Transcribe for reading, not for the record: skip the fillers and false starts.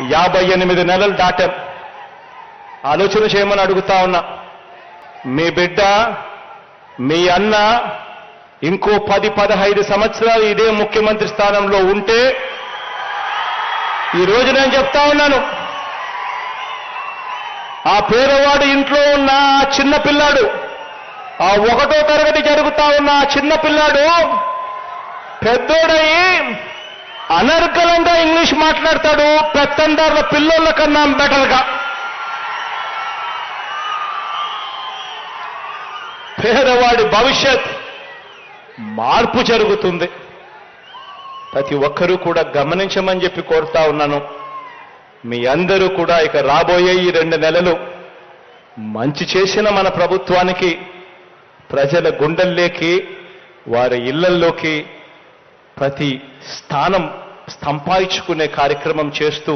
58 నెలలు దాటాం. ఆలోచన చేయమని అడుగుతా ఉన్నా. మీ బిడ్డ, మీ అన్న ఇంకో 10-15 సంవత్సరాలు ఇదే ముఖ్యమంత్రి స్థానంలో ఉంటే ఈరోజు నేను చెప్తా ఉన్నాను, ఆ పేదవాడు ఇంట్లో ఉన్న ఆ చిన్న పిల్లాడు, ఆ 1వ తరగతి జరుగుతా ఉన్న ఆ చిన్న పిల్లాడు పెద్దోడయి అనర్గళంగా ఇంగ్లీష్ మాట్లాడతాడు పెత్తందారుల పిల్లోళ్ళ కన్నా బెటర్గా. పేదవాడి భవిష్యత్ మార్పు జరుగుతుంది. ప్రతి ఒక్కరూ కూడా గమనించమని చెప్పి కోరుతా ఉన్నాను. మీ అందరూ కూడా ఇక రాబోయే ఈ 2 నెలలు మంచి చేసిన మన ప్రభుత్వానికి ప్రజల గుండెల్లోకి, వారి ఇళ్లల్లోకి ప్రతి స్థానం సంపాదించుకునే కార్యక్రమం చేస్తూ